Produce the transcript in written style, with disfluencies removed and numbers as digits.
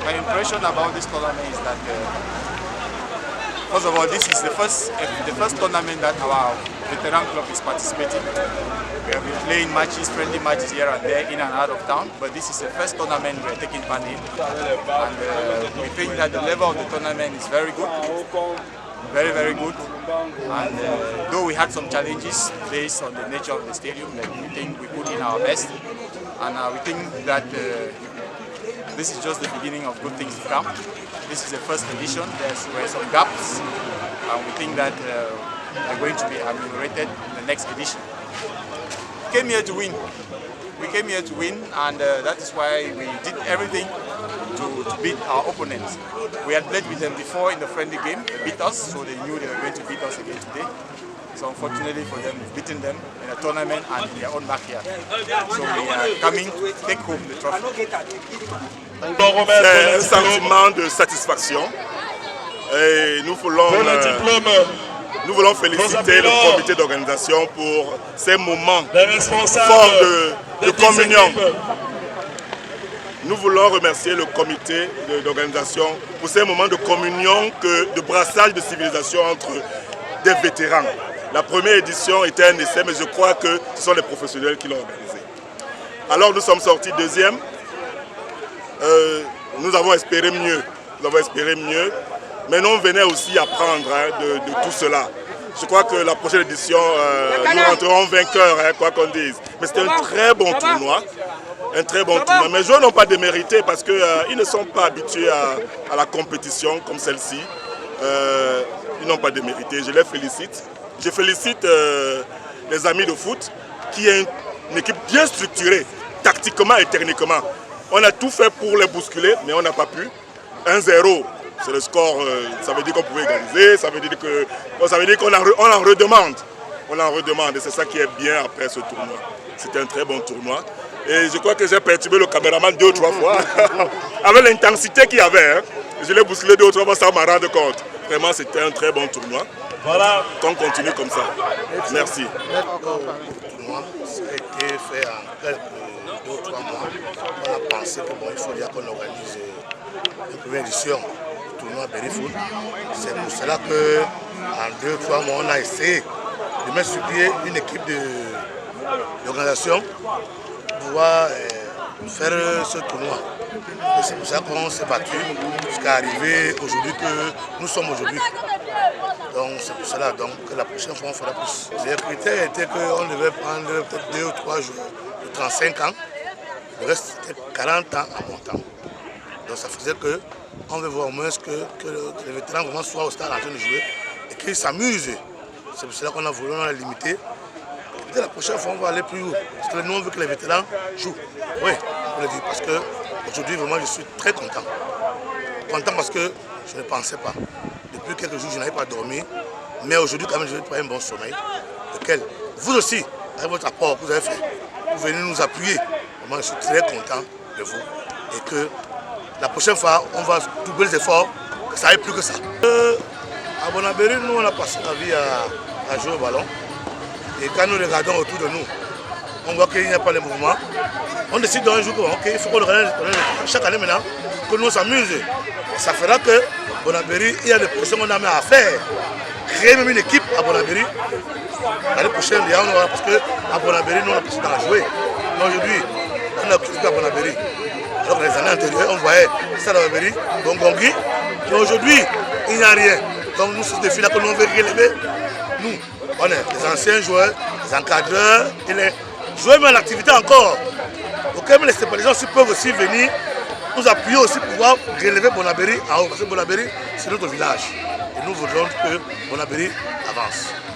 My impression about this tournament is that, first of all, this is the first tournament that our veteran club is participating. We have been playing matches, friendly matches here and there, in and out of town, but this is the first tournament we are taking part in. And we think that the level of the tournament is very good, very, very good. And though we had some challenges based on the nature of the stadium, but we think we put in our best. And we think that this is just the beginning of good things to come. This is the first edition. There were some gaps, and we think that they're going to be ameliorated in the next edition. We came here to win. We came here to win, and that is why we did everything to beat our opponents. We had played with them before in the friendly game. They beat us, so they knew they were going to beat us again today. So unfortunately for them, we've beaten them in a tournament and in their own backyard. So we are coming to take home the trophy. C'est un sentiment de satisfaction et nous voulons féliciter le comité d'organisation pour ces moments forts de communion. Nous voulons remercier le comité d'organisation pour ces moments de communion, de brassage de civilisation entre des vétérans. La première édition était un essai, mais je crois que ce sont les professionnels qui l'ont organisé. Alors nous sommes sortis deuxième. Nous avons espéré mieux. Mais nous venons aussi apprendre de tout cela. Je crois que la prochaine édition, nous rentrerons vainqueurs, quoi qu'on dise. Mais c'était un très bon tournoi. Mais les joueurs n'ont pas démérité parce qu'ils ne sont pas habitués à la compétition comme celle-ci. Ils n'ont pas démérité. Je les félicite. Je félicite les amis de foot qui est une équipe bien structurée, tactiquement et techniquement. On a tout fait pour les bousculer, mais on n'a pas pu. 1-0, c'est le score, ça veut dire qu'on pouvait égaliser, ça veut dire qu'on en redemande. On en redemande et c'est ça qui est bien après ce tournoi. C'était un très bon tournoi. Et je crois que j'ai perturbé le caméraman 2 ou 3 fois. Avec l'intensité qu'il y avait, je l'ai bousculé 2 ou 3 fois sans m'en rendre compte. Vraiment, c'était un très bon tournoi. Voilà, qu'on continue comme ça. Merci. Le tournoi, ça a été fait en quelques 2 ou 3 mois. On a pensé qu'il faut dire qu'on organise la première édition du tournoi Berry-Foot. C'est pour cela qu'en 2 ou 3 mois, on a essayé de mettre sur pied une équipe d'organisation pour pouvoir faire ce tournoi. Et c'est pour ça qu'on s'est battu jusqu'à arriver aujourd'hui que nous sommes aujourd'hui. Donc c'est pour cela que la prochaine fois on fera plus. Les critères étaient qu'on devait prendre peut-être 2 ou 3 joueurs de 35 ans. Le reste c'était 40 ans en montant. Donc ça faisait qu'on veut voir au moins que les vétérans vraiment soient au stade en train de jouer et qu'ils s'amusent. C'est pour cela qu'on a voulu limiter. Dès la prochaine fois, on va aller plus haut. Parce que nous, on veut que les vétérans jouent. Oui, je le dis. Parce qu'aujourd'hui, vraiment, je suis très content. Content parce que je ne pensais pas. Depuis quelques jours, je n'avais pas dormi. Mais aujourd'hui, quand même, je vais prendre un bon sommeil. Lequel, vous aussi, avec votre apport que vous avez fait, vous venez nous appuyer. Vraiment, je suis très content de vous. Et que la prochaine fois, on va doubler les efforts, que ça aille plus que ça. À Bonabéry, nous, on a passé la vie à jouer au ballon. Et quand nous regardons autour de nous, on voit qu'il n'y a pas de mouvement. On décide d'un jour qu'il faut qu'on regarde chaque année maintenant, que nous s'amuse. Ça fera que Bonabéry, il y a des projets qu'on a mis à faire. Créer même une équipe à Bonabéry. L'année prochaine, on aura, parce qu'à Bonabéry, nous on a passé dans la jouer. Mais aujourd'hui, on a plus à Bonabéry. Alors que les années antérieures, on voyait ça dans Bonabéry, Gongongui. Mais aujourd'hui, il n'y a rien. Donc nous, ce défi-là que nous on veut relever, nous, on est les anciens joueurs, les encadreurs, et les joueurs même à l'activité encore. Donc même les sympathisants aussi peuvent aussi venir nous appuyer aussi pour pouvoir relever Bonabéry en haut. Parce que Bonabéry, c'est notre village. Et nous voudrons que Bonabéry avance.